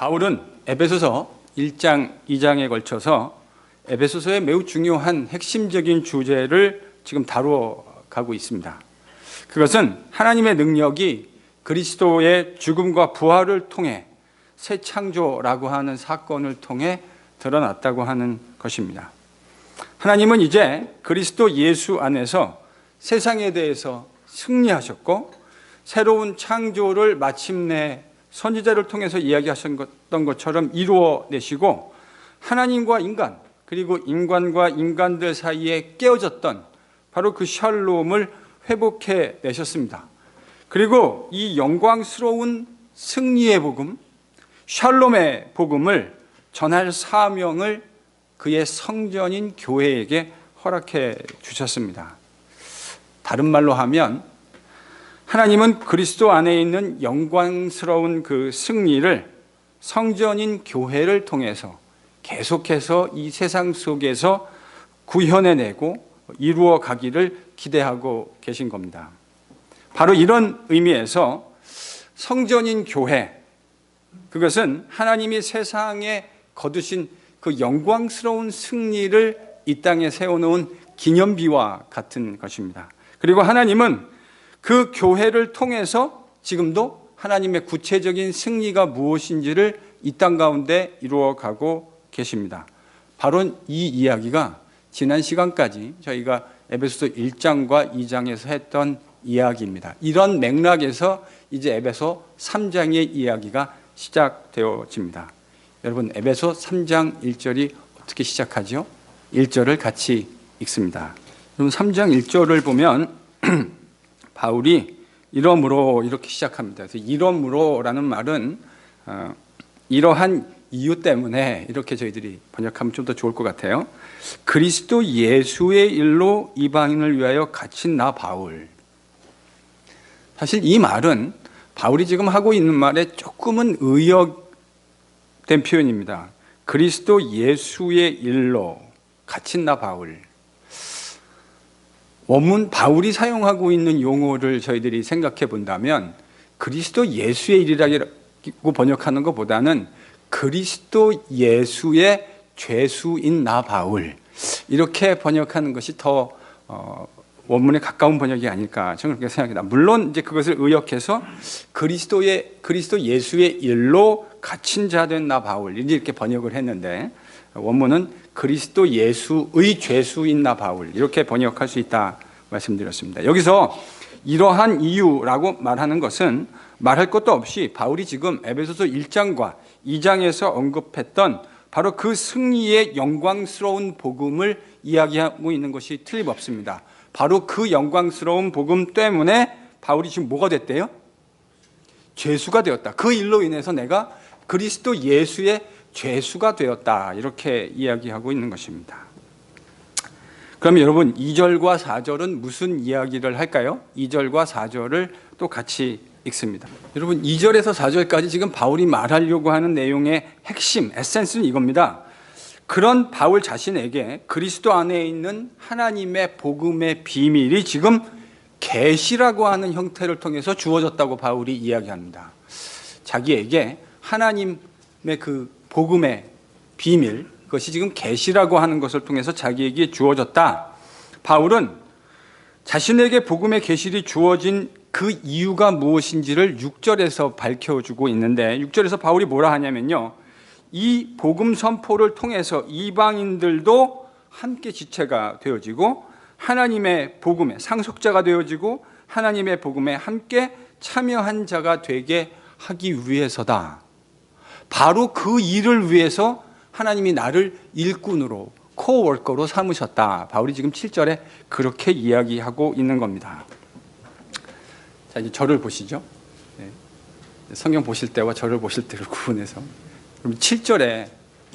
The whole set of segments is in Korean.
바울은 에베소서 1장, 2장에 걸쳐서 에베소서의 매우 중요한 핵심적인 주제를 지금 다루어 가고 있습니다. 그것은 하나님의 능력이 그리스도의 죽음과 부활을 통해 새 창조라고 하는 사건을 통해 드러났다고 하는 것입니다. 하나님은 이제 그리스도 예수 안에서 세상에 대해서 승리하셨고 새로운 창조를 마침내 선지자를 통해서 이야기하셨던 것처럼 이루어내시고 하나님과 인간 그리고 인간과 인간들 사이에 깨어졌던 바로 그 샬롬을 회복해 내셨습니다. 그리고 이 영광스러운 승리의 복음, 샬롬의 복음을 전할 사명을 그의 성전인 교회에게 허락해 주셨습니다. 다른 말로 하면 하나님은 그리스도 안에 있는 영광스러운 그 승리를 성전인 교회를 통해서 계속해서 이 세상 속에서 구현해내고 이루어 가기를 기대하고 계신 겁니다. 바로 이런 의미에서 성전인 교회, 그것은 하나님이 세상에 거두신 그 영광스러운 승리를 이 땅에 세워놓은 기념비와 같은 것입니다. 그리고 하나님은 그 교회를 통해서 지금도 하나님의 구체적인 승리가 무엇인지를 이 땅 가운데 이루어가고 계십니다. 바로 이 이야기가 지난 시간까지 저희가 에베소서 1장과 2장에서 했던 이야기입니다. 이런 맥락에서 이제 에베소 3장의 이야기가 시작되어집니다. 여러분, 에베소 3장 1절이 어떻게 시작하죠? 1절을 같이 읽습니다. 여러분, 3장 1절을 보면 바울이 이러므로 이렇게 시작합니다. 그래서 이러므로라는 말은 이러한 이유 때문에 이렇게 저희들이 번역하면 좀 더 좋을 것 같아요. 그리스도 예수의 일로 이방인을 위하여 갇힌 나 바울. 사실 이 말은 바울이 지금 하고 있는 말에 조금은 의역된 표현입니다. 그리스도 예수의 일로 갇힌 나 바울. 원문 바울이 사용하고 있는 용어를 저희들이 생각해 본다면 그리스도 예수의 일이라고 번역하는 것보다는 그리스도 예수의 죄수인 나 바울, 이렇게 번역하는 것이 더 원문에 가까운 번역이 아닐까 저는 그렇게 생각합니다. 물론 이제 그것을 의역해서 그리스도 예수의 일로 갇힌 자 된 나 바울 이렇게 번역을 했는데 원문은 그리스도 예수의 죄수인 나 바울 이렇게 번역할 수 있다 말씀드렸습니다. 여기서 이러한 이유라고 말하는 것은 말할 것도 없이 바울이 지금 에베소서 1장과 2장에서 언급했던 바로 그 승리의 영광스러운 복음을 이야기하고 있는 것이 틀림없습니다. 바로 그 영광스러운 복음 때문에 바울이 지금 뭐가 됐대요? 죄수가 되었다. 그 일로 인해서 내가 그리스도 예수의 죄수가 되었다. 이렇게 이야기하고 있는 것입니다. 그럼 여러분 2절과 4절은 무슨 이야기를 할까요? 2절과 4절을 또 같이 읽습니다. 여러분 2절에서 4절까지 지금 바울이 말하려고 하는 내용의 핵심, 에센스는 이겁니다. 그런 바울 자신에게 그리스도 안에 있는 하나님의 복음의 비밀이 지금 계시라고 하는 형태를 통해서 주어졌다고 바울이 이야기합니다. 자기에게 하나님의 그 복음의 비밀, 그것이 지금 계시라고 하는 것을 통해서 자기에게 주어졌다. 바울은 자신에게 복음의 계시를 주어진 그 이유가 무엇인지를 6절에서 밝혀주고 있는데 6절에서 바울이 뭐라 하냐면요, 이 복음 선포를 통해서 이방인들도 함께 지체가 되어지고 하나님의 복음의 상속자가 되어지고 하나님의 복음에 함께 참여한 자가 되게 하기 위해서다. 바로 그 일을 위해서 하나님이 나를 일꾼으로 코워커로 삼으셨다. 바울이 지금 7절에 그렇게 이야기하고 있는 겁니다. 자, 이제 저를 보시죠. 네. 성경 보실 때와 저를 보실 때를 구분해서 그럼 7절에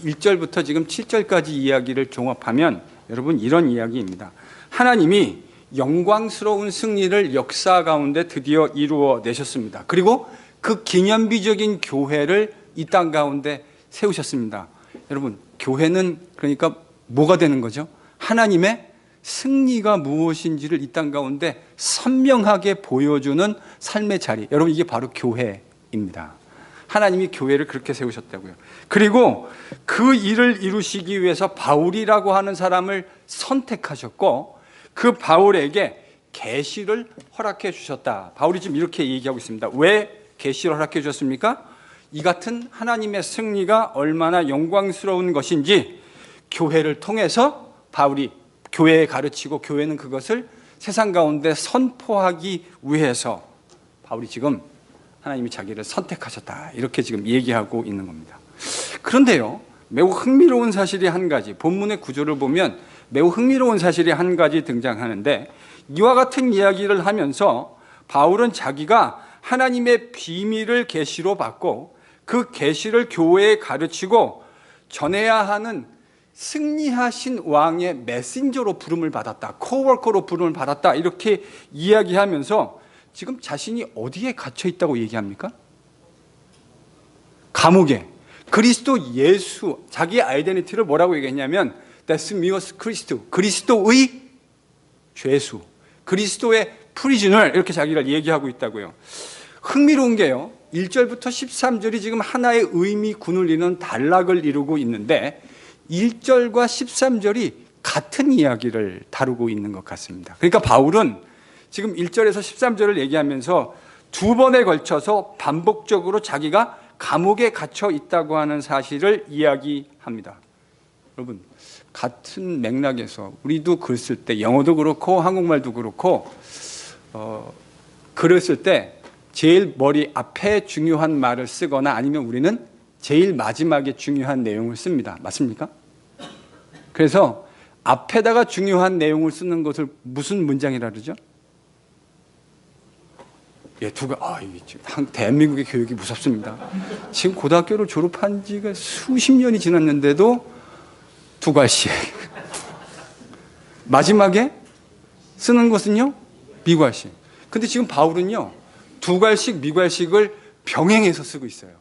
1절부터 지금 7절까지 이야기를 종합하면 여러분 이런 이야기입니다. 하나님이 영광스러운 승리를 역사 가운데 드디어 이루어 내셨습니다. 그리고 그 기념비적인 교회를 이 땅 가운데 세우셨습니다. 여러분, 교회는 그러니까 뭐가 되는 거죠? 하나님의 승리가 무엇인지를 이 땅 가운데 선명하게 보여주는 삶의 자리. 여러분, 이게 바로 교회입니다. 하나님이 교회를 그렇게 세우셨다고요. 그리고 그 일을 이루시기 위해서 바울이라고 하는 사람을 선택하셨고 그 바울에게 계시를 허락해 주셨다. 바울이 지금 이렇게 얘기하고 있습니다. 왜 계시를 허락해 주셨습니까? 이 같은 하나님의 승리가 얼마나 영광스러운 것인지 교회를 통해서 바울이 교회에 가르치고 교회는 그것을 세상 가운데 선포하기 위해서 바울이 지금 하나님이 자기를 선택하셨다. 이렇게 지금 얘기하고 있는 겁니다. 그런데요, 매우 흥미로운 사실이 한 가지, 본문의 구조를 보면 매우 흥미로운 사실이 한 가지 등장하는데 이와 같은 이야기를 하면서 바울은 자기가 하나님의 비밀을 계시로 받고 그 계시를 교회에 가르치고 전해야 하는 승리하신 왕의 메신저로 부름을 받았다. 코워커로 부름을 받았다. 이렇게 이야기하면서 지금 자신이 어디에 갇혀 있다고 얘기합니까? 감옥에. 그리스도 예수, 자기의 아이덴티티를 뭐라고 얘기했냐면 데스미오스 크리스토, 그리스도의 죄수, 그리스도의 프리즈널, 이렇게 자기를 얘기하고 있다고요. 흥미로운 게요, 1절부터 13절이 지금 하나의 의미군을 이루는 단락을 이루고 있는데 1절과 13절이 같은 이야기를 다루고 있는 것 같습니다. 그러니까 바울은 지금 1절에서 13절을 얘기하면서 두 번에 걸쳐서 반복적으로 자기가 감옥에 갇혀 있다고 하는 사실을 이야기합니다. 여러분, 같은 맥락에서 우리도 글 쓸 때, 영어도 그렇고 한국말도 그렇고 글을 쓸 때 제일 머리 앞에 중요한 말을 쓰거나 아니면 우리는 제일 마지막에 중요한 내용을 씁니다. 맞습니까? 그래서 앞에다가 중요한 내용을 쓰는 것을 무슨 문장이라 그러죠? 예, 대한민국의 교육이 무섭습니다. 지금 고등학교를 졸업한 지가 수십 년이 지났는데도 두 갈씩. 마지막에 쓰는 것은요, 미괄식. 근데 지금 바울은요, 두 갈씩, 미괄식을 병행해서 쓰고 있어요.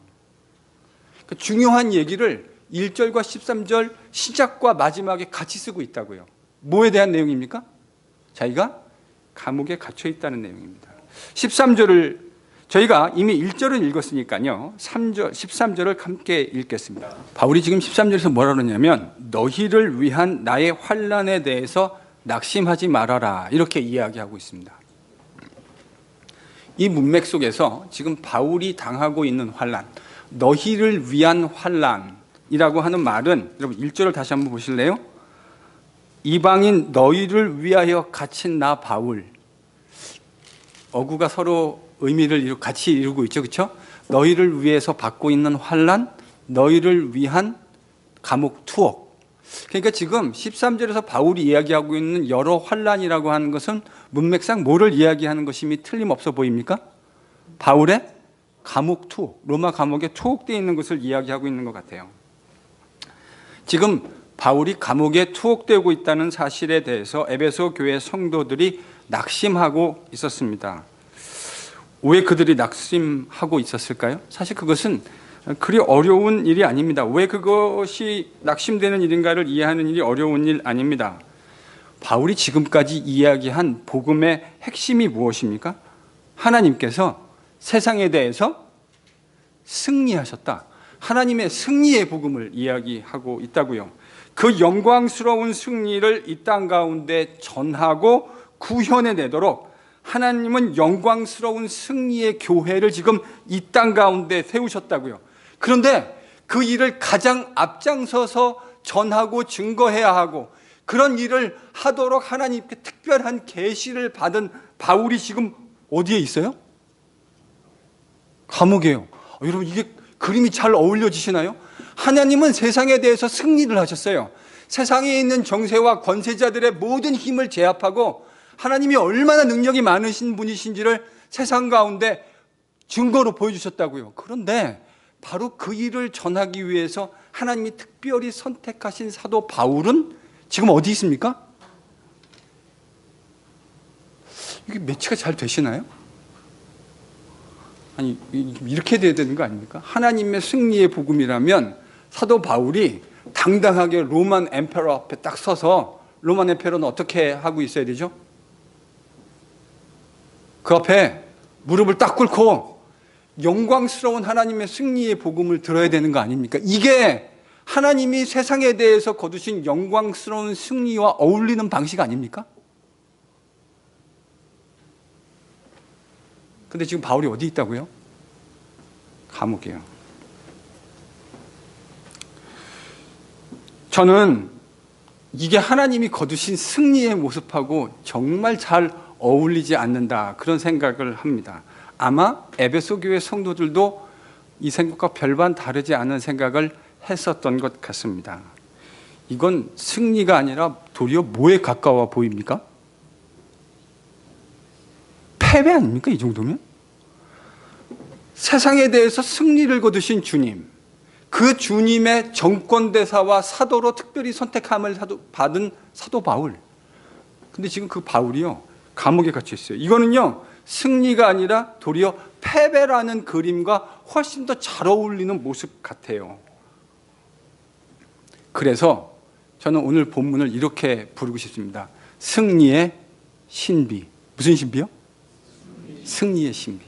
그러니까 중요한 얘기를 1절과 13절 시작과 마지막에 같이 쓰고 있다고요. 뭐에 대한 내용입니까? 자기가 감옥에 갇혀 있다는 내용입니다. 13절을 저희가 이미 1절은 읽었으니까요, 13절을 함께 읽겠습니다. 바울이 지금 13절에서 뭐라 그러냐면 너희를 위한 나의 환난에 대해서 낙심하지 말아라, 이렇게 이야기하고 있습니다. 이 문맥 속에서 지금 바울이 당하고 있는 환난, 너희를 위한 환난이라고 하는 말은, 여러분 1절을 다시 한번 보실래요? 이방인 너희를 위하여 갇힌 나 바울. 어구가 서로 의미를 같이 이루고 있죠, 그렇죠? 너희를 위해서 받고 있는 환난, 너희를 위한 감옥 투옥. 그러니까 지금 13절에서 바울이 이야기하고 있는 여러 환난이라고 하는 것은 문맥상 뭐를 이야기하는 것임이 틀림없어 보입니까? 바울의 감옥 투옥, 로마 감옥에 투옥되어 있는 것을 이야기하고 있는 것 같아요. 지금 바울이 감옥에 투옥되고 있다는 사실에 대해서 에베소 교회 성도들이 낙심하고 있었습니다. 왜 그들이 낙심하고 있었을까요? 사실 그것은 그리 어려운 일이 아닙니다. 왜 그것이 낙심되는 일인가를 이해하는 일이 어려운 일 아닙니다. 바울이 지금까지 이야기한 복음의 핵심이 무엇입니까? 하나님께서 세상에 대해서 승리하셨다. 하나님의 승리의 복음을 이야기하고 있다고요. 그 영광스러운 승리를 이 땅 가운데 전하고 구현해내도록 하나님은 영광스러운 승리의 교회를 지금 이 땅 가운데 세우셨다고요. 그런데 그 일을 가장 앞장서서 전하고 증거해야 하고 그런 일을 하도록 하나님께 특별한 계시를 받은 바울이 지금 어디에 있어요? 감옥이에요. 여러분, 이게 그림이 잘 어울려지시나요? 하나님은 세상에 대해서 승리를 하셨어요. 세상에 있는 정세와 권세자들의 모든 힘을 제압하고 하나님이 얼마나 능력이 많으신 분이신지를 세상 가운데 증거로 보여주셨다고요. 그런데 바로 그 일을 전하기 위해서 하나님이 특별히 선택하신 사도 바울은 지금 어디 있습니까? 이게 매치가 잘 되시나요? 아니, 이렇게 돼야 되는 거 아닙니까? 하나님의 승리의 복음이라면 사도 바울이 당당하게 로만 엠페러 앞에 딱 서서, 로만 엠페러는 어떻게 하고 있어야 되죠? 그 앞에 무릎을 딱 꿇고 영광스러운 하나님의 승리의 복음을 들어야 되는 거 아닙니까? 이게 하나님이 세상에 대해서 거두신 영광스러운 승리와 어울리는 방식 아닙니까? 근데 지금 바울이 어디 있다고요? 감옥이에요. 저는 이게 하나님이 거두신 승리의 모습하고 정말 잘 어울리지 않는다, 그런 생각을 합니다. 아마 에베소 교회 성도들도 이 생각과 별반 다르지 않은 생각을 했었던 것 같습니다. 이건 승리가 아니라 도리어 뭐에 가까워 보입니까? 패배 아닙니까? 이 정도면? 세상에 대해서 승리를 거두신 주님, 그 주님의 정권대사와 사도로 특별히 선택함을 받은 사도 바울. 근데 지금 그 바울이요, 감옥에 갇혀 있어요. 이거는요, 승리가 아니라 도리어 패배라는 그림과 훨씬 더 잘 어울리는 모습 같아요. 그래서 저는 오늘 본문을 이렇게 부르고 싶습니다. 승리의 신비. 무슨 신비요? 승리의 신비.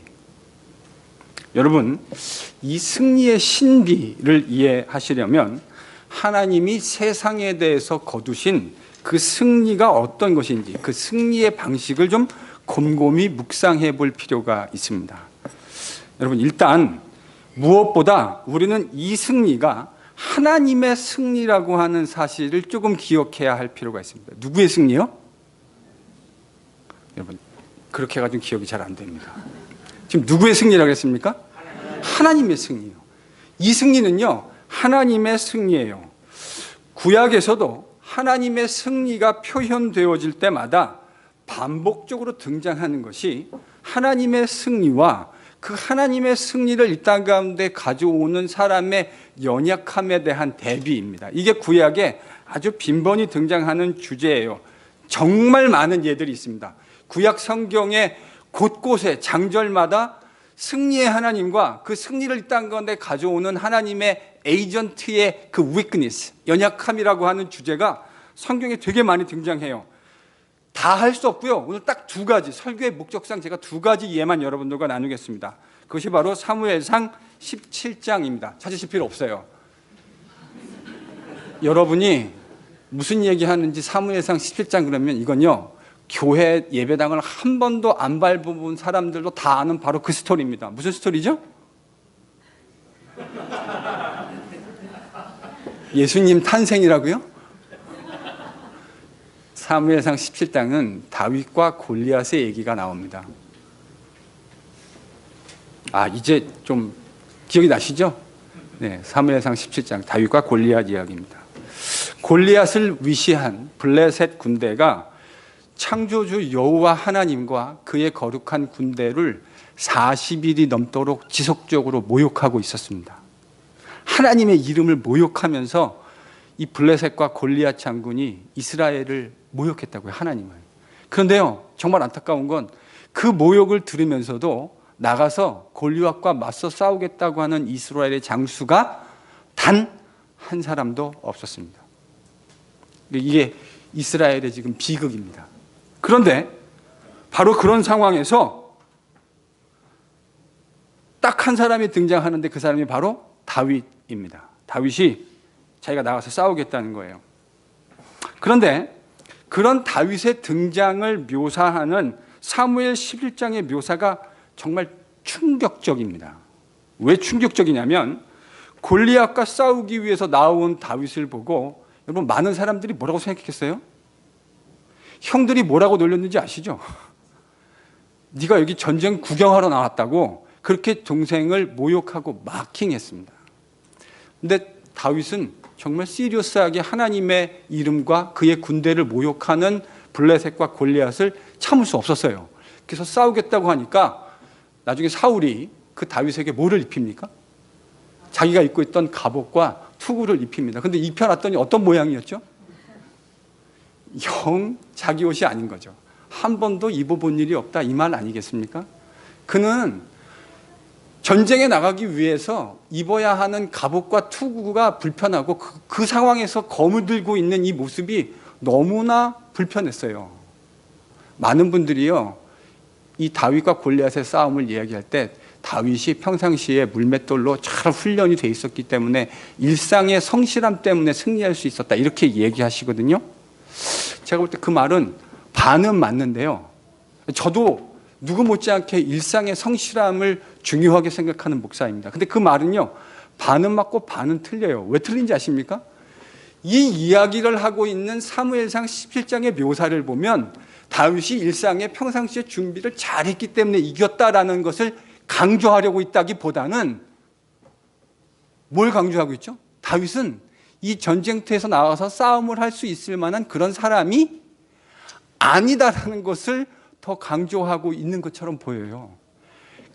여러분, 이 승리의 신비를 이해하시려면 하나님이 세상에 대해서 거두신 그 승리가 어떤 것인지, 그 승리의 방식을 좀 곰곰이 묵상해 볼 필요가 있습니다. 여러분, 일단 무엇보다 우리는 이 승리가 하나님의 승리라고 하는 사실을 조금 기억해야 할 필요가 있습니다. 누구의 승리요? 여러분, 그렇게 해가지고 기억이 잘 안 됩니다. 지금 누구의 승리라고 했습니까? 하나님의 승리요. 이 승리는요, 하나님의 승리예요. 구약에서도 하나님의 승리가 표현되어질 때마다 반복적으로 등장하는 것이 하나님의 승리와 그 하나님의 승리를 이 땅 가운데 가져오는 사람의 연약함에 대한 대비입니다. 이게 구약에 아주 빈번히 등장하는 주제예요. 정말 많은 예들이 있습니다. 구약 성경의 곳곳에 장절마다 승리의 하나님과 그 승리를 이 땅 가운데 가져오는 하나님의 에이전트의 그 weakness, 연약함이라고 하는 주제가 성경에 되게 많이 등장해요. 다 할 수 없고요. 오늘 딱 두 가지, 설교의 목적상 제가 두 가지 예만 여러분들과 나누겠습니다. 그것이 바로 사무엘상 17장입니다. 찾으실 필요 없어요. 여러분이 무슨 얘기하는지 사무엘상 17장 그러면 이건요, 교회 예배당을 한 번도 안 밟아본 사람들도 다 아는 바로 그 스토리입니다. 무슨 스토리죠? 예수님 탄생이라고요? 사무엘상 17장은 다윗과 골리앗의 얘기가 나옵니다. 이제 좀 기억이 나시죠? 네, 사무엘상 17장 다윗과 골리앗 이야기입니다. 골리앗을 위시한 블레셋 군대가 창조주 여호와 하나님과 그의 거룩한 군대를 40일이 넘도록 지속적으로 모욕하고 있었습니다. 하나님의 이름을 모욕하면서 이 블레셋과 골리앗 장군이 이스라엘을 모욕했다고요, 하나님을. 그런데요, 정말 안타까운 건 그 모욕을 들으면서도 나가서 골리앗과 맞서 싸우겠다고 하는 이스라엘의 장수가 단 한 사람도 없었습니다. 이게 이스라엘의 지금 비극입니다. 그런데 바로 그런 상황에서 딱 한 사람이 등장하는데 그 사람이 바로 다윗입니다. 다윗이 자기가 나가서 싸우겠다는 거예요. 그런데 그런 다윗의 등장을 묘사하는 사무엘 11장의 묘사가 정말 충격적입니다. 왜 충격적이냐면 골리앗과 싸우기 위해서 나온 다윗을 보고 여러분, 많은 사람들이 뭐라고 생각했겠어요? 형들이 뭐라고 놀렸는지 아시죠? 네가 여기 전쟁 구경하러 나왔다고 그렇게 동생을 모욕하고 마킹했습니다. 근데 다윗은 정말 시리어스하게 하나님의 이름과 그의 군대를 모욕하는 블레셋과 골리앗을 참을 수 없었어요. 그래서 싸우겠다고 하니까 나중에 사울이 그 다윗에게 뭐를 입힙니까? 자기가 입고 있던 갑옷과 투구를 입힙니다. 근데 입혀놨더니 어떤 모양이었죠? 영 자기 옷이 아닌 거죠. 한 번도 입어본 일이 없다, 이 말 아니겠습니까? 그는 전쟁에 나가기 위해서 입어야 하는 갑옷과 투구가 불편하고 그 상황에서 검을 들고 있는 이 모습이 너무나 불편했어요. 많은 분들이요, 이 다윗과 골리앗의 싸움을 이야기할 때 다윗이 평상시에 물맷돌로 잘 훈련이 돼 있었기 때문에 일상의 성실함 때문에 승리할 수 있었다, 이렇게 얘기하시거든요. 제가 볼 때 그 말은 반은 맞는데요, 저도 누구 못지않게 일상의 성실함을 중요하게 생각하는 목사입니다. 근데 그 말은요, 반은 맞고 반은 틀려요. 왜 틀린지 아십니까? 이 이야기를 하고 있는 사무엘상 17장의 묘사를 보면 다윗이 일상의 평상시에 준비를 잘했기 때문에 이겼다라는 것을 강조하려고 있다기보다는 뭘 강조하고 있죠? 다윗은 이 전쟁터에서 나와서 싸움을 할 수 있을 만한 그런 사람이 아니다라는 것을 더 강조하고 있는 것처럼 보여요.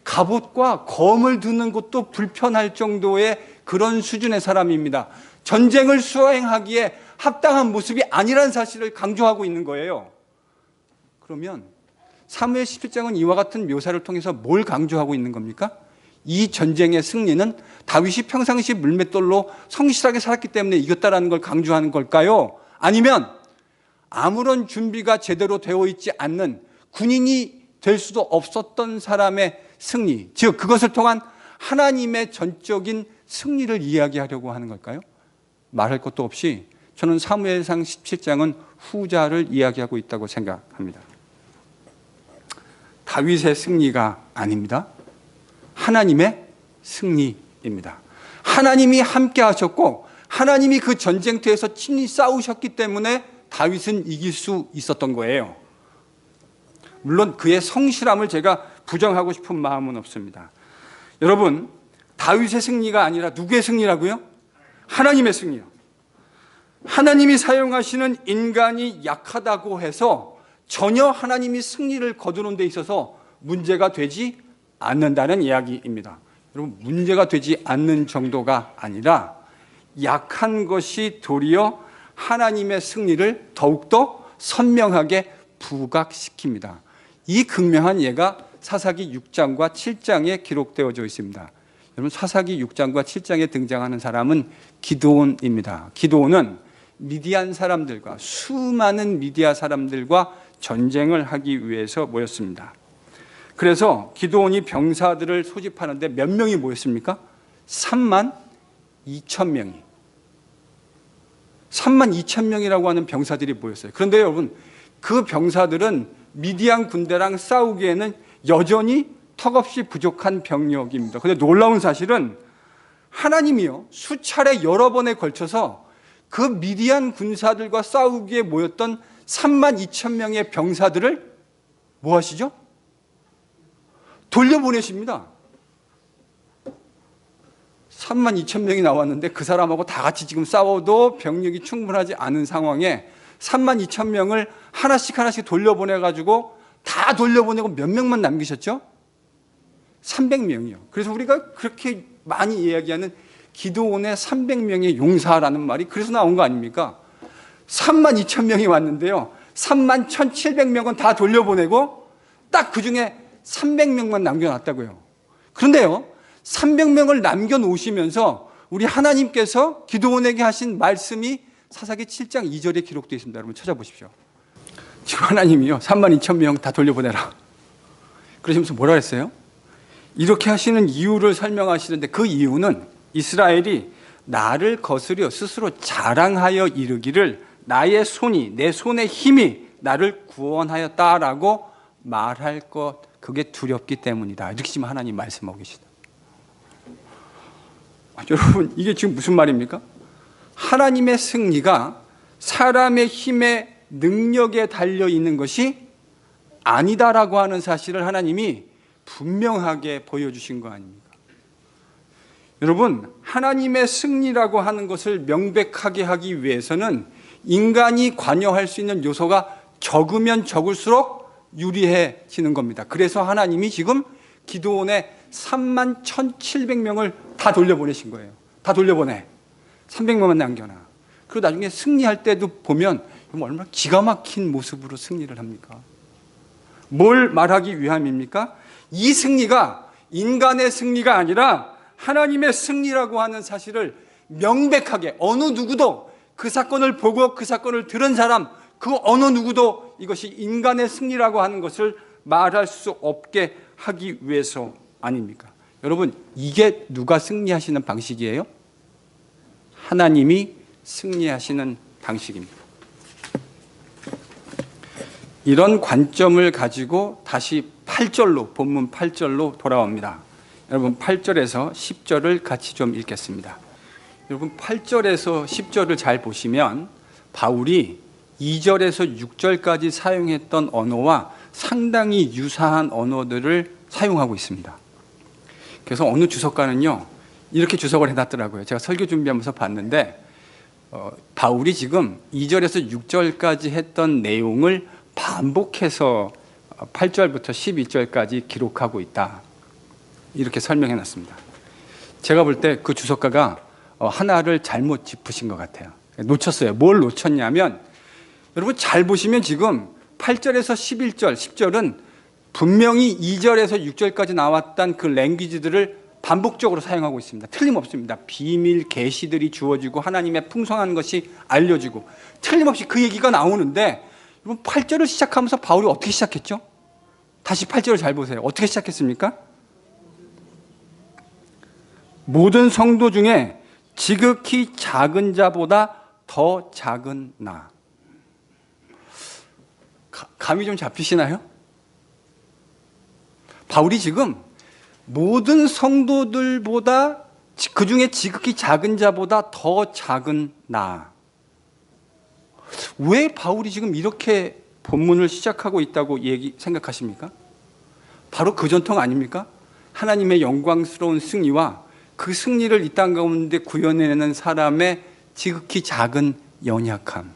갑옷과 검을 드는 것도 불편할 정도의 그런 수준의 사람입니다. 전쟁을 수행하기에 합당한 모습이 아니라는 사실을 강조하고 있는 거예요. 그러면 사무엘 17장은 이와 같은 묘사를 통해서 뭘 강조하고 있는 겁니까? 이 전쟁의 승리는 다윗이 평상시 물맷돌로 성실하게 살았기 때문에 이겼다라는 걸 강조하는 걸까요? 아니면 아무런 준비가 제대로 되어 있지 않는 군인이 될 수도 없었던 사람의 승리, 즉 그것을 통한 하나님의 전적인 승리를 이야기하려고 하는 걸까요? 말할 것도 없이 저는 사무엘상 17장은 후자를 이야기하고 있다고 생각합니다. 다윗의 승리가 아닙니다. 하나님의 승리입니다. 하나님이 함께 하셨고 하나님이 그 전쟁터에서 친히 싸우셨기 때문에 다윗은 이길 수 있었던 거예요. 물론 그의 성실함을 제가 부정하고 싶은 마음은 없습니다. 여러분, 다윗의 승리가 아니라 누구의 승리라고요? 하나님의 승리요. 하나님이 사용하시는 인간이 약하다고 해서 전혀 하나님이 승리를 거두는 데 있어서 문제가 되지 않는다는 이야기입니다. 여러분, 문제가 되지 않는 정도가 아니라 약한 것이 도리어 하나님의 승리를 더욱더 선명하게 부각시킵니다. 이 극명한 예가 사사기 6장과 7장에 기록되어져 있습니다. 여러분, 사사기 6장과 7장에 등장하는 사람은 기드온입니다. 기드온은 미디안 사람들과, 수많은 미디안 사람들과 전쟁을 하기 위해서 모였습니다. 그래서 기드온이 병사들을 소집하는데 몇 명이 모였습니까? 3만 2천 명이. 3만 2천 명이라고 하는 병사들이 모였어요. 그런데 여러분, 그 병사들은 미디안 군대랑 싸우기에는 여전히 턱없이 부족한 병력입니다. 그런데 놀라운 사실은 하나님이요, 수차례 여러 번에 걸쳐서 그 미디안 군사들과 싸우기에 모였던 3만 2천 명의 병사들을 뭐 하시죠? 돌려보내십니다. 3만 2천 명이 나왔는데 그 사람하고 다 같이 지금 싸워도 병력이 충분하지 않은 상황에 3만 2천 명을 하나씩 돌려보내가지고 다 돌려보내고 몇 명만 남기셨죠? 300명이요. 그래서 우리가 그렇게 많이 이야기하는 기드온의 300명의 용사라는 말이 그래서 나온 거 아닙니까? 3만 2천 명이 왔는데요, 3만 1,700명은 다 돌려보내고 딱 그 중에 300명만 남겨놨다고요. 그런데요, 300명을 남겨놓으시면서 우리 하나님께서 기드온에게 하신 말씀이 사사기 7장 2절에 기록되어 있습니다. 여러분 찾아보십시오. 지금 하나님이요, 3만 2천 명 다 돌려보내라 그러시면서 뭐라 그랬어요? 이렇게 하시는 이유를 설명하시는데, 그 이유는 이스라엘이 나를 거스려 스스로 자랑하여 이르기를 나의 손이, 내 손의 힘이 나를 구원하였다라고 말할 것, 그게 두렵기 때문이다, 이렇게 지금 하나님 말씀하고 계시다. 여러분, 이게 지금 무슨 말입니까? 하나님의 승리가 사람의 힘의 능력에 달려 있는 것이 아니다라고 하는 사실을 하나님이 분명하게 보여주신 거 아닙니까? 여러분, 하나님의 승리라고 하는 것을 명백하게 하기 위해서는 인간이 관여할 수 있는 요소가 적으면 적을수록 유리해지는 겁니다. 그래서 하나님이 지금 기드온의 3만 1,700명을 다 돌려보내신 거예요. 다 돌려보내. 300명만 남겨놔. 그리고 나중에 승리할 때도 보면 얼마나 기가 막힌 모습으로 승리를 합니까? 뭘 말하기 위함입니까? 이 승리가 인간의 승리가 아니라 하나님의 승리라고 하는 사실을 명백하게, 어느 누구도 그 사건을 보고 그 사건을 들은 사람, 그 어느 누구도 이것이 인간의 승리라고 하는 것을 말할 수 없게 하기 위해서 아닙니까? 여러분, 이게 누가 승리하시는 방식이에요? 하나님이 승리하시는 방식입니다. 이런 관점을 가지고 다시 8절로, 본문 8절로 돌아옵니다. 여러분, 8절에서 10절을 같이 좀 읽겠습니다. 여러분, 8절에서 10절을 잘 보시면 바울이 2절에서 6절까지 사용했던 언어와 상당히 유사한 언어들을 사용하고 있습니다. 그래서 어느 주석가는요, 이렇게 주석을 해놨더라고요. 제가 설교 준비하면서 봤는데 바울이 지금 2절에서 6절까지 했던 내용을 반복해서 8절부터 12절까지 기록하고 있다, 이렇게 설명해놨습니다. 제가 볼 때 그 주석가가 하나를 잘못 짚으신 것 같아요. 놓쳤어요. 뭘 놓쳤냐면, 여러분 잘 보시면 지금 8절에서 11절, 10절은 분명히 2절에서 6절까지 나왔던 그 랭귀지들을 반복적으로 사용하고 있습니다. 틀림없습니다. 비밀 계시들이 주어지고 하나님의 풍성한 것이 알려지고 틀림없이 그 얘기가 나오는데, 여러분 8절을 시작하면서 바울이 어떻게 시작했죠? 다시 8절을 잘 보세요. 어떻게 시작했습니까? 모든 성도 중에 지극히 작은 자보다 더 작은 나. 감이 좀 잡히시나요? 바울이 지금 모든 성도들보다, 그 중에 지극히 작은 자보다 더 작은 나. 왜 바울이 지금 이렇게 본문을 시작하고 있다고 생각하십니까? 바로 그 전통 아닙니까? 하나님의 영광스러운 승리와 그 승리를 이 땅 가운데 구현해내는 사람의 지극히 작은 연약함.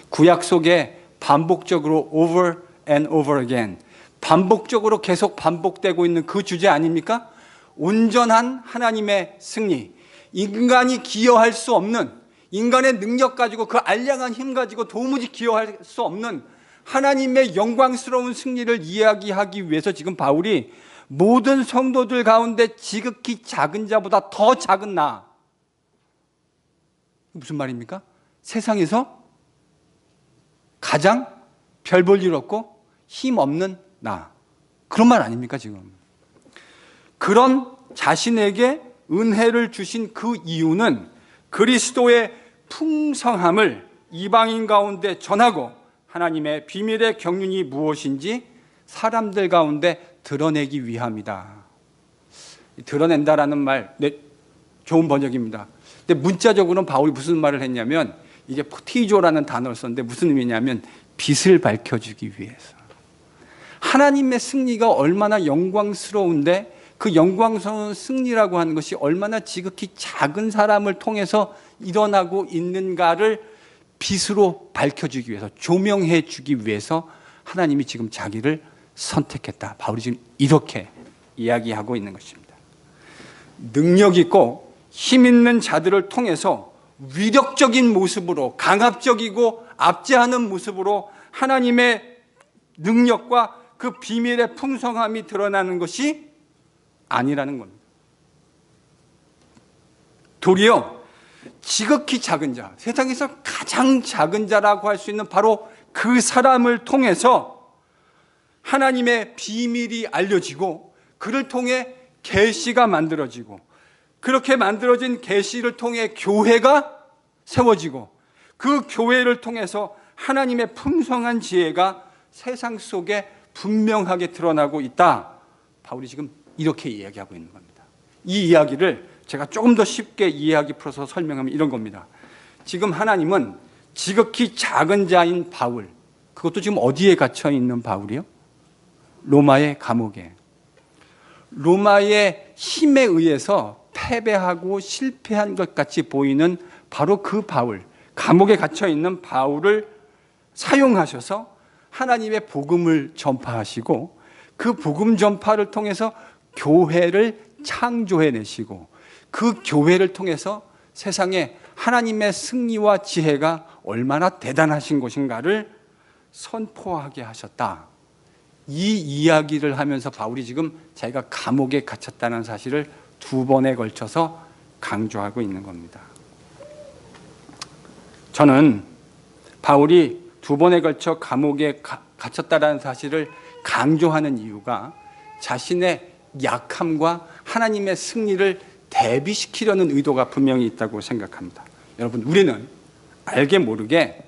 구약 속에 반복적으로 over and over again, 반복적으로 계속 반복되고 있는 그 주제 아닙니까? 온전한 하나님의 승리. 인간이 기여할 수 없는, 인간의 능력 가지고, 그 알량한 힘 가지고 도무지 기여할 수 없는 하나님의 영광스러운 승리를 이야기하기 위해서 지금 바울이 모든 성도들 가운데 지극히 작은 자보다 더 작은 나. 무슨 말입니까? 세상에서 가장 별 볼 일 없고 힘 없는 나. 그런 말 아닙니까 지금? 그런 자신에게 은혜를 주신 그 이유는 그리스도의 풍성함을 이방인 가운데 전하고 하나님의 비밀의 경륜이 무엇인지 사람들 가운데 드러내기 위함이다. 드러낸다라는 말, 좋은 번역입니다. 근데 문자적으로는 바울이 무슨 말을 했냐면, 이게 포티조라는 단어를 썼는데 무슨 의미냐면 빛을 밝혀주기 위해서. 하나님의 승리가 얼마나 영광스러운데, 그 영광스러운 승리라고 하는 것이 얼마나 지극히 작은 사람을 통해서 일어나고 있는가를 빛으로 밝혀주기 위해서, 조명해 주기 위해서 하나님이 지금 자기를 선택했다. 바울이 지금 이렇게 이야기하고 있는 것입니다. 능력 있고 힘 있는 자들을 통해서 위력적인 모습으로, 강압적이고 압제하는 모습으로 하나님의 능력과 그 비밀의 풍성함이 드러나는 것이 아니라는 겁니다. 도리어 지극히 작은 자, 세상에서 가장 작은 자라고 할 수 있는 바로 그 사람을 통해서 하나님의 비밀이 알려지고, 그를 통해 계시가 만들어지고, 그렇게 만들어진 계시를 통해 교회가 세워지고, 그 교회를 통해서 하나님의 풍성한 지혜가 세상 속에 분명하게 드러나고 있다. 바울이 지금 이렇게 이야기하고 있는 겁니다. 이 이야기를 제가 조금 더 쉽게 이해하기 풀어서 설명하면 이런 겁니다. 지금 하나님은 지극히 작은 자인 바울, 그것도 지금 어디에 갇혀 있는 바울이요? 로마의 감옥에. 로마의 힘에 의해서 패배하고 실패한 것 같이 보이는 바로 그 바울, 감옥에 갇혀 있는 바울을 사용하셔서 하나님의 복음을 전파하시고, 그 복음 전파를 통해서 교회를 창조해내시고, 그 교회를 통해서 세상에 하나님의 승리와 지혜가 얼마나 대단하신 것인가를 선포하게 하셨다. 이 이야기를 하면서 바울이 지금 자기가 감옥에 갇혔다는 사실을 2번에 걸쳐서 강조하고 있는 겁니다. 저는 바울이 2번에 걸쳐 감옥에 갇혔다는 사실을 강조하는 이유가 자신의 약함과 하나님의 승리를 대비시키려는 의도가 분명히 있다고 생각합니다. 여러분, 우리는 알게 모르게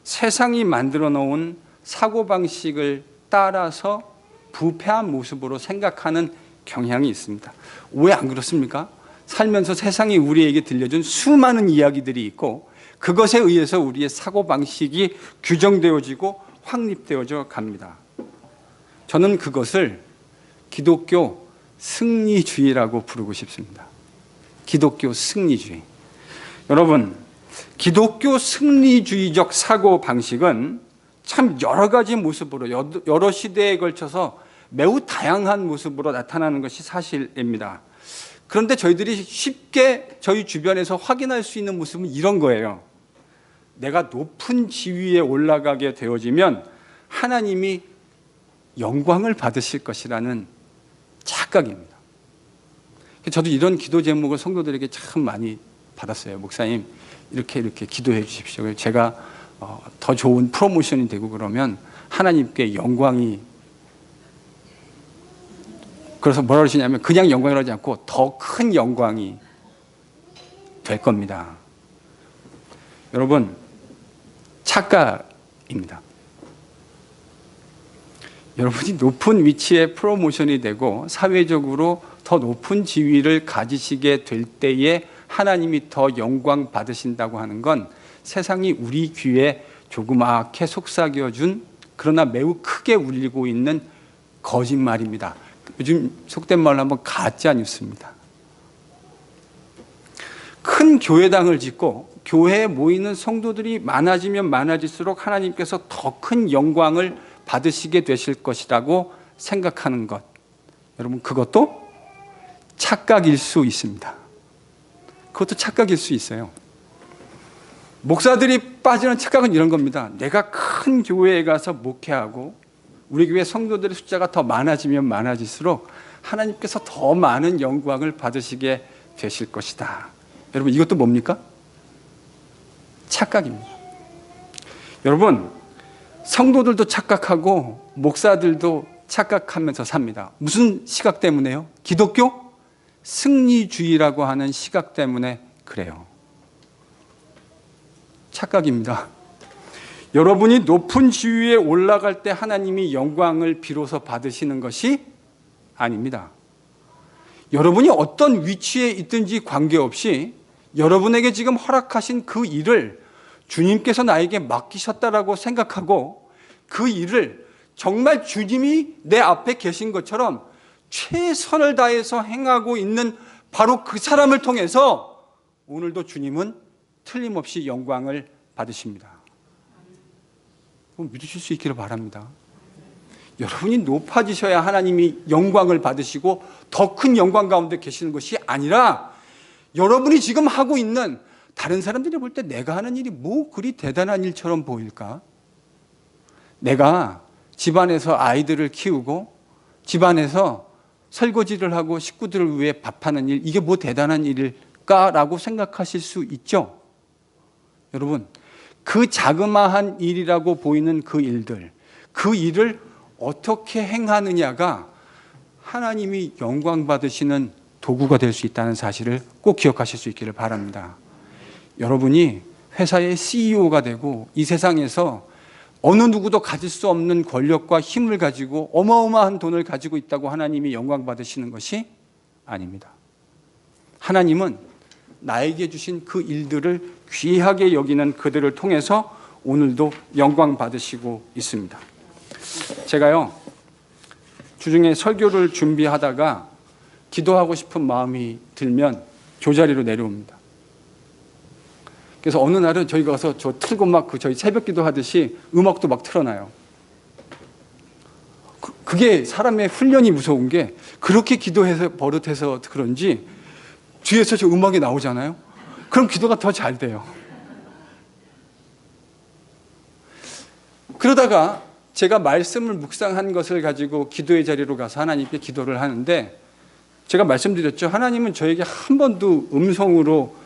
세상이 만들어 놓은 사고방식을 따라서 부패한 모습으로 생각하는 경향이 있습니다. 왜 안 그렇습니까? 살면서 세상이 우리에게 들려준 수많은 이야기들이 있고 그것에 의해서 우리의 사고방식이 규정되어지고 확립되어져 갑니다. 저는 그것을 기독교 승리주의라고 부르고 싶습니다. 기독교 승리주의. 여러분, 기독교 승리주의적 사고방식은 참 여러 가지 모습으로 여러 시대에 걸쳐서 매우 다양한 모습으로 나타나는 것이 사실입니다. 그런데 저희들이 쉽게 저희 주변에서 확인할 수 있는 모습은 이런 거예요. 내가 높은 지위에 올라가게 되어지면 하나님이 영광을 받으실 것이라는 착각입니다. 저도 이런 기도 제목을 성도들에게 참 많이 받았어요. 목사님, 이렇게 기도해 주십시오. 제가 더 좋은 프로모션이 되고 그러면 하나님께 영광이, 그래서 뭐라 그러시냐면 그냥 영광이라고 하지 않고 더 큰 영광이 될 겁니다. 여러분, 착각입니다. 여러분이 높은 위치에 프로모션이 되고 사회적으로 더 높은 지위를 가지시게 될 때에 하나님이 더 영광 받으신다고 하는 건 세상이 우리 귀에 조그맣게 속삭여준 그러나 매우 크게 울리고 있는 거짓말입니다. 요즘 속된 말로 하면 가짜 뉴스입니다. 큰 교회당을 짓고 교회에 모이는 성도들이 많아지면 많아질수록 하나님께서 더 큰 영광을 받으시게 되실 것이라고 생각하는 것, 여러분, 그것도 착각일 수 있습니다. 그것도 착각일 수 있어요. 목사들이 빠지는 착각은 이런 겁니다. 내가 큰 교회에 가서 목회하고 우리 교회 성도들의 숫자가 더 많아지면 많아질수록 하나님께서 더 많은 영광을 받으시게 되실 것이다. 여러분, 이것도 뭡니까? 착각입니다. 여러분, 성도들도 착각하고 목사들도 착각하면서 삽니다. 무슨 시각 때문에요? 기독교 승리주의라고 하는 시각 때문에 그래요. 착각입니다. 여러분이 높은 지위에 올라갈 때 하나님이 영광을 비로소 받으시는 것이 아닙니다. 여러분이 어떤 위치에 있든지 관계없이 여러분에게 지금 허락하신 그 일을 주님께서 나에게 맡기셨다라고 생각하고 그 일을 정말 주님이 내 앞에 계신 것처럼 최선을 다해서 행하고 있는 바로 그 사람을 통해서 오늘도 주님은 틀림없이 영광을 받으십니다. 믿으실 수 있기를 바랍니다. 여러분이 높아지셔야 하나님이 영광을 받으시고 더 큰 영광 가운데 계시는 것이 아니라 여러분이 지금 하고 있는, 다른 사람들이 볼 때 내가 하는 일이 뭐 그리 대단한 일처럼 보일까? 내가 집안에서 아이들을 키우고 집안에서 설거지를 하고 식구들을 위해 밥하는 일, 이게 뭐 대단한 일일까라고 생각하실 수 있죠. 여러분, 그 자그마한 일이라고 보이는 그 일들, 그 일을 어떻게 행하느냐가 하나님이 영광 받으시는 도구가 될 수 있다는 사실을 꼭 기억하실 수 있기를 바랍니다. 여러분이 회사의 CEO가 되고 이 세상에서 어느 누구도 가질 수 없는 권력과 힘을 가지고 어마어마한 돈을 가지고 있다고 하나님이 영광 받으시는 것이 아닙니다. 하나님은 나에게 주신 그 일들을 귀하게 여기는 그들을 통해서 오늘도 영광 받으시고 있습니다. 제가요, 주중에 설교를 준비하다가 기도하고 싶은 마음이 들면 교자리로 내려옵니다. 그래서 어느 날은 저희가 가서 저 틀고 막 저희 새벽 기도 하듯이 음악도 막 틀어놔요. 그게 사람의 훈련이 무서운 게 그렇게 기도해서 버릇해서 그런지 뒤에서 저 음악이 나오잖아요. 그럼 기도가 더 잘 돼요. 그러다가 제가 말씀을 묵상한 것을 가지고 기도의 자리로 가서 하나님께 기도를 하는데, 제가 말씀드렸죠. 하나님은 저에게 한 번도 음성으로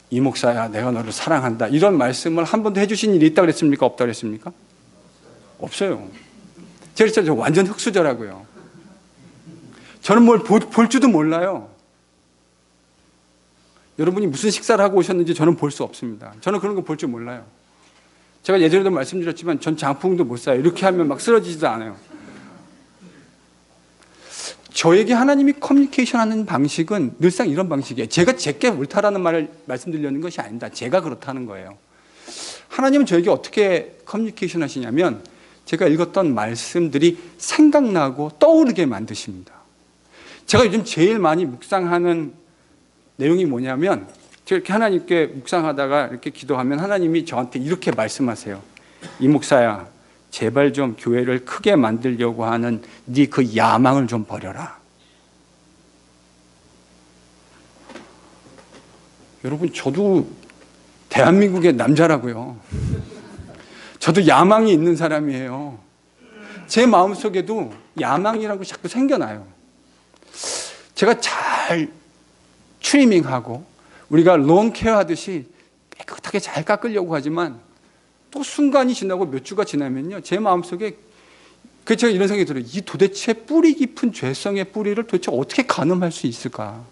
이 목사야, 내가 너를 사랑한다, 이런 말씀을 한 번도 해주신 일이 있다고 그랬습니까? 없다고 그랬습니까? 없어요. 제가 진짜 완전 흑수저라고요. 저는 뭘 볼 줄도 몰라요. 여러분이 무슨 식사를 하고 오셨는지 저는 볼 수 없습니다. 저는 그런 거 볼 줄 몰라요. 제가 예전에도 말씀드렸지만 전 장풍도 못 사요. 이렇게 하면 막 쓰러지지도 않아요. 저에게 하나님이 커뮤니케이션하는 방식은 늘상 이런 방식이에요. 제가 제게 옳다라는 말을 말씀드리려는 것이 아닙니다. 제가 그렇다는 거예요. 하나님은 저에게 어떻게 커뮤니케이션 하시냐면 제가 읽었던 말씀들이 생각나고 떠오르게 만드십니다. 제가 요즘 제일 많이 묵상하는 내용이 뭐냐면 제가 이렇게 하나님께 묵상하다가 이렇게 기도하면 하나님이 저한테 이렇게 말씀하세요. 이 목사야, 제발 좀 교회를 크게 만들려고 하는 네 그 야망을 좀 버려라. 여러분, 저도 대한민국의 남자라고요. 저도 야망이 있는 사람이에요. 제 마음속에도 야망이라고 자꾸 생겨나요. 제가 잘 트리밍하고 우리가 론 케어 하듯이 깨끗하게 잘 깎으려고 하지만 또 순간이 지나고 몇 주가 지나면요, 제 마음속에 제가 이런 생각이 들어요. 이 도대체 뿌리 깊은 죄성의 뿌리를 도대체 어떻게 가늠할 수 있을까?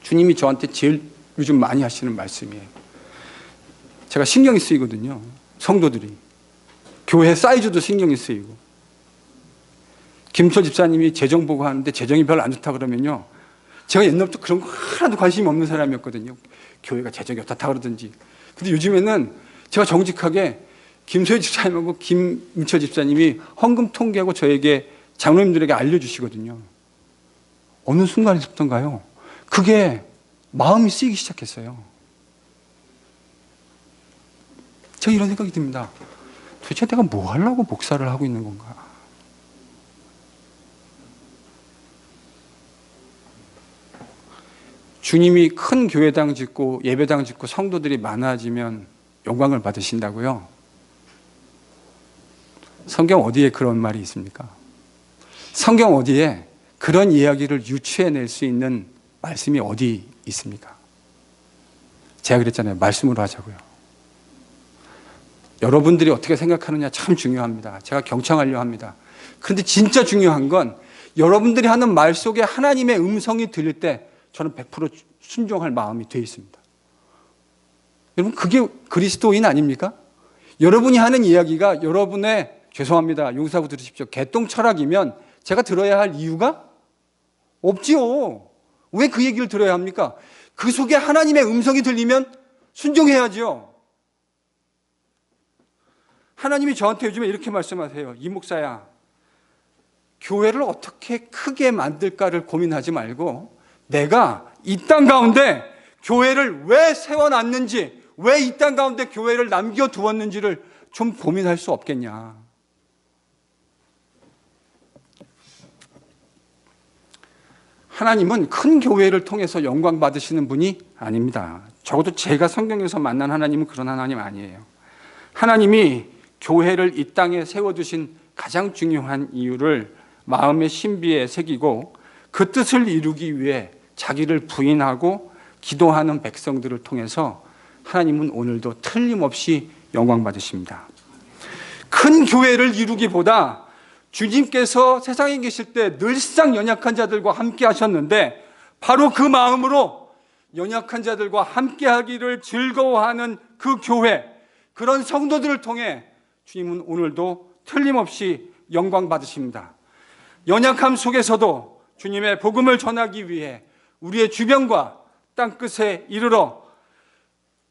주님이 저한테 제일 요즘 많이 하시는 말씀이에요. 제가 신경이 쓰이거든요. 성도들이. 교회 사이즈도 신경이 쓰이고. 김철 집사님이 재정 보고 하는데 재정이 별로 안 좋다 그러면요, 제가 옛날부터 그런 거 하나도 관심이 없는 사람이었거든요. 교회가 재정이 어떻다 그러든지. 근데 요즘에는 제가 정직하게 김소희 집사님하고 김민철 집사님이 헌금 통계하고 저에게 장로님들에게 알려주시거든요. 어느 순간에서부터인가요? 그게 마음이 쓰이기 시작했어요. 제가 이런 생각이 듭니다. 도대체 내가 뭐 하려고 목사를 하고 있는 건가? 주님이 큰 교회당 짓고 예배당 짓고 성도들이 많아지면 영광을 받으신다고요? 성경 어디에 그런 말이 있습니까? 성경 어디에 그런 이야기를 유추해낼 수 있는 말씀이 어디 있습니까? 제가 그랬잖아요. 말씀으로 하자고요. 여러분들이 어떻게 생각하느냐 참 중요합니다. 제가 경청하려 합니다. 그런데 진짜 중요한 건 여러분들이 하는 말 속에 하나님의 음성이 들릴 때 저는 100% 순종할 마음이 되어 있습니다. 여러분, 그게 그리스도인 아닙니까? 여러분이 하는 이야기가 여러분의, 죄송합니다, 용서하고 들으십시오, 개똥 철학이면 제가 들어야 할 이유가 없지요. 왜 그 얘기를 들어야 합니까? 그 속에 하나님의 음성이 들리면 순종해야죠. 하나님이 저한테 요즘에 이렇게 말씀하세요. 이 목사야, 교회를 어떻게 크게 만들까를 고민하지 말고 내가 이 땅 가운데 교회를 왜 세워놨는지, 왜 이 땅 가운데 교회를 남겨두었는지를 좀 고민할 수 없겠냐. 하나님은 큰 교회를 통해서 영광 받으시는 분이 아닙니다. 적어도 제가 성경에서 만난 하나님은 그런 하나님 아니에요. 하나님이 교회를 이 땅에 세워두신 가장 중요한 이유를 마음의 신비에 새기고 그 뜻을 이루기 위해 자기를 부인하고 기도하는 백성들을 통해서 하나님은 오늘도 틀림없이 영광 받으십니다. 큰 교회를 이루기보다 주님께서 세상에 계실 때 늘상 연약한 자들과 함께 하셨는데 바로 그 마음으로 연약한 자들과 함께 하기를 즐거워하는 그 교회, 그런 성도들을 통해 주님은 오늘도 틀림없이 영광 받으십니다. 연약함 속에서도 주님의 복음을 전하기 위해 우리의 주변과 땅끝에 이르러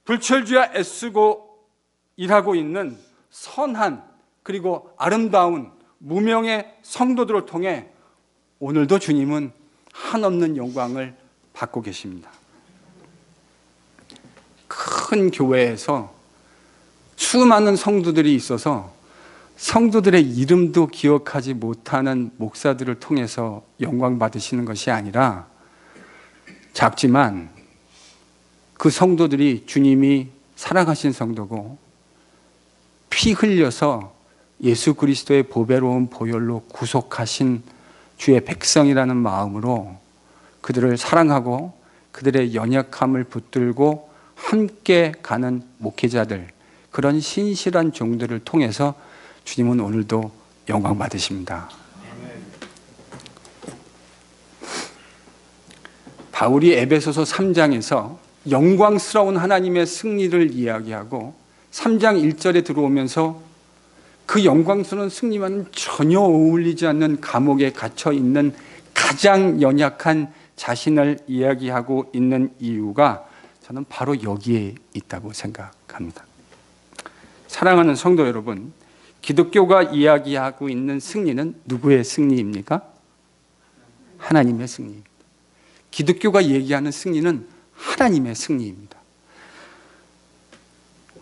불철주야 애쓰고 일하고 있는 선한 그리고 아름다운 무명의 성도들을 통해 오늘도 주님은 한없는 영광을 받고 계십니다. 큰 교회에서 수많은 성도들이 있어서 성도들의 이름도 기억하지 못하는 목사들을 통해서 영광 받으시는 것이 아니라 작지만 그 성도들이 주님이 사랑하신 성도고 피 흘려서 예수 그리스도의 보배로운 보혈로 구속하신 주의 백성이라는 마음으로 그들을 사랑하고 그들의 연약함을 붙들고 함께 가는 목회자들, 그런 신실한 종들을 통해서 주님은 오늘도 영광 받으십니다. 바울이 에베소서 3장에서 영광스러운 하나님의 승리를 이야기하고 3장 1절에 들어오면서 그 영광스러운 승리와는 전혀 어울리지 않는 감옥에 갇혀 있는 가장 연약한 자신을 이야기하고 있는 이유가 저는 바로 여기에 있다고 생각합니다. 사랑하는 성도 여러분, 기독교가 이야기하고 있는 승리는 누구의 승리입니까? 하나님의 승리입니다. 기독교가 얘기하는 승리는 하나님의 승리입니다.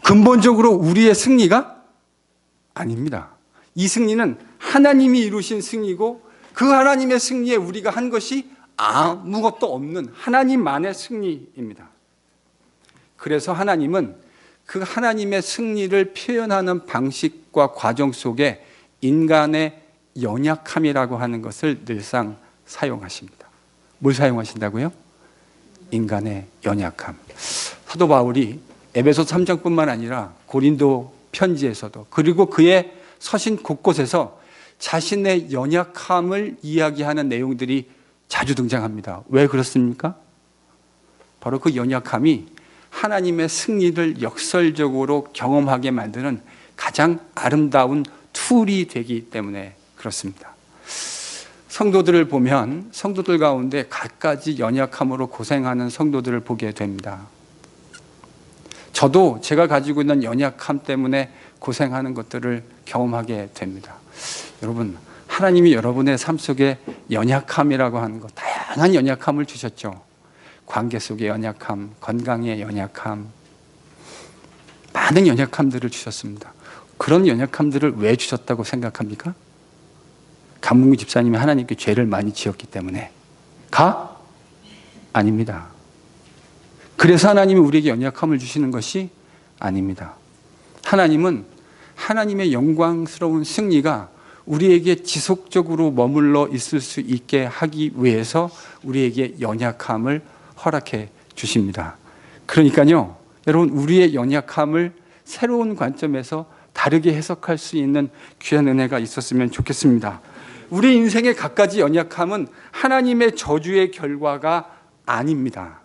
근본적으로 우리의 승리가 아닙니다. 이 승리는 하나님이 이루신 승리고 그 하나님의 승리에 우리가 한 것이 아무것도 없는 하나님만의 승리입니다. 그래서 하나님은 그 하나님의 승리를 표현하는 방식과 과정 속에 인간의 연약함이라고 하는 것을 늘상 사용하십니다. 뭘 사용하신다고요? 인간의 연약함. 사도 바울이 에베소 3장뿐만 아니라 고린도 편지에서도 그리고 그의 서신 곳곳에서 자신의 연약함을 이야기하는 내용들이 자주 등장합니다. 왜 그렇습니까? 바로 그 연약함이 하나님의 승리를 역설적으로 경험하게 만드는 가장 아름다운 툴이 되기 때문에 그렇습니다. 성도들을 보면 성도들 가운데 갖가지 연약함으로 고생하는 성도들을 보게 됩니다. 저도 제가 가지고 있는 연약함 때문에 고생하는 것들을 경험하게 됩니다. 여러분, 하나님이 여러분의 삶 속에 연약함이라고 하는 것, 다양한 연약함을 주셨죠. 관계 속의 연약함, 건강의 연약함, 많은 연약함들을 주셨습니다. 그런 연약함들을 왜 주셨다고 생각합니까? 강문규 집사님이 하나님께 죄를 많이 지었기 때문에 아닙니다. 그래서 하나님이 우리에게 연약함을 주시는 것이 아닙니다. 하나님은 하나님의 영광스러운 승리가 우리에게 지속적으로 머물러 있을 수 있게 하기 위해서 우리에게 연약함을 허락해 주십니다. 그러니까요, 여러분, 우리의 연약함을 새로운 관점에서 다르게 해석할 수 있는 귀한 은혜가 있었으면 좋겠습니다. 우리 인생의 갖가지 연약함은 하나님의 저주의 결과가 아닙니다.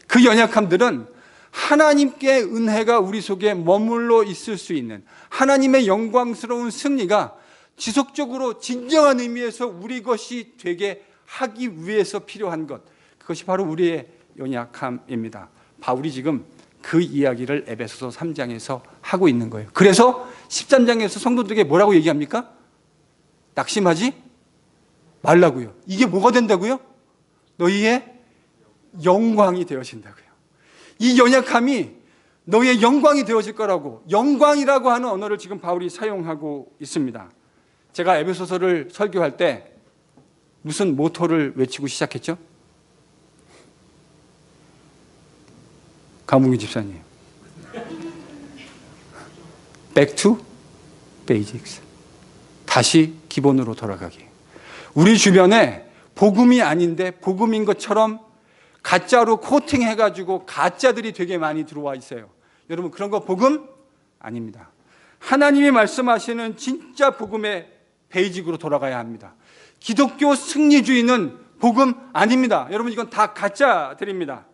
그 연약함들은 하나님께 은혜가 우리 속에 머물러 있을 수 있는 하나님의 영광스러운 승리가 지속적으로 진정한 의미에서 우리 것이 되게 하기 위해서 필요한 것, 그것이 바로 우리의 연약함입니다. 바울이 지금 그 이야기를 에베소서 3장에서 하고 있는 거예요. 그래서 13장에서 성도들에게 뭐라고 얘기합니까? 낙심하지 말라고요. 이게 뭐가 된다고요? 너희의 영광이 되어진다고요. 이 연약함이 너희의 영광이 되어질 거라고, 영광이라고 하는 언어를 지금 바울이 사용하고 있습니다. 제가 에베소서를 설교할 때 무슨 모토를 외치고 시작했죠? 강문규 집사님, Back to Basics. 다시 기본으로 돌아가기. 우리 주변에 복음이 아닌데 복음인 것처럼 가짜로 코팅해가지고 가짜들이 되게 많이 들어와 있어요. 여러분, 그런 거 복음 아닙니다. 하나님이 말씀하시는 진짜 복음의 베이직으로 돌아가야 합니다. 기독교 승리주의는 복음 아닙니다. 여러분, 이건 다 가짜들입니다.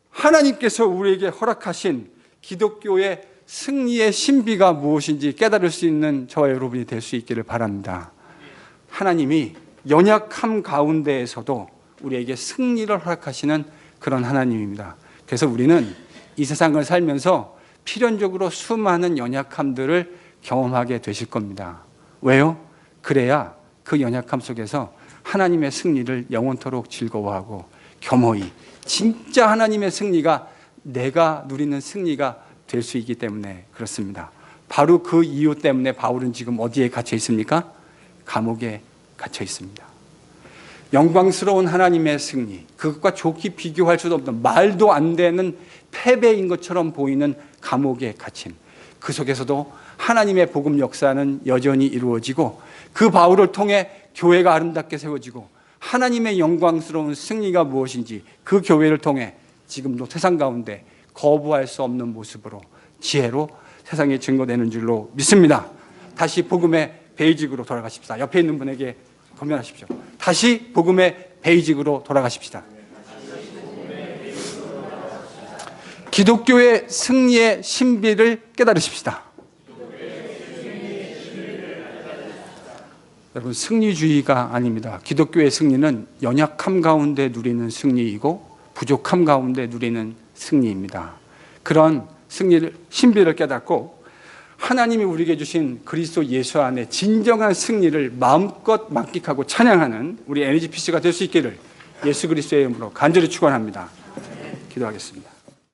하나님께서 우리에게 허락하신 기독교의 승리의 신비가 무엇인지 깨달을 수 있는 저와 여러분이 될 수 있기를 바랍니다. 하나님이 연약함 가운데에서도 우리에게 승리를 허락하시는 그런 하나님입니다. 그래서 우리는 이 세상을 살면서 필연적으로 수많은 연약함들을 경험하게 되실 겁니다. 왜요? 그래야 그 연약함 속에서 하나님의 승리를 영원토록 즐거워하고 겸허히 진짜 하나님의 승리가 내가 누리는 승리가 될 수 있기 때문에 그렇습니다. 바로 그 이유 때문에 바울은 지금 어디에 갇혀 있습니까? 감옥에 갇혀 있습니다. 영광스러운 하나님의 승리, 그것과 좋게 비교할 수도 없는 말도 안 되는 패배인 것처럼 보이는 감옥에 갇힘, 그 속에서도 하나님의 복음 역사는 여전히 이루어지고 그 바울을 통해 교회가 아름답게 세워지고 하나님의 영광스러운 승리가 무엇인지 그 교회를 통해 지금도 세상 가운데 거부할 수 없는 모습으로 지혜로 세상에 증거되는 줄로 믿습니다. 다시 복음의 베이직으로 돌아가십시다. 옆에 있는 분에게 권면하십시오. 다시 복음의 베이직으로 돌아가십시다. 기독교의 승리의 신비를 깨달으십시다. 여러분, 승리주의가 아닙니다. 기독교의 승리는 연약함 가운데 누리는 승리이고 부족함 가운데 누리는 승리입니다. 그런 승리를, 신비를 깨닫고 하나님이 우리에게 주신 그리스도 예수 안에 진정한 승리를 마음껏 만끽하고 찬양하는 우리 NGPC가 될 수 있기를 예수 그리스도의 이름으로 간절히 축원합니다. 기도하겠습니다.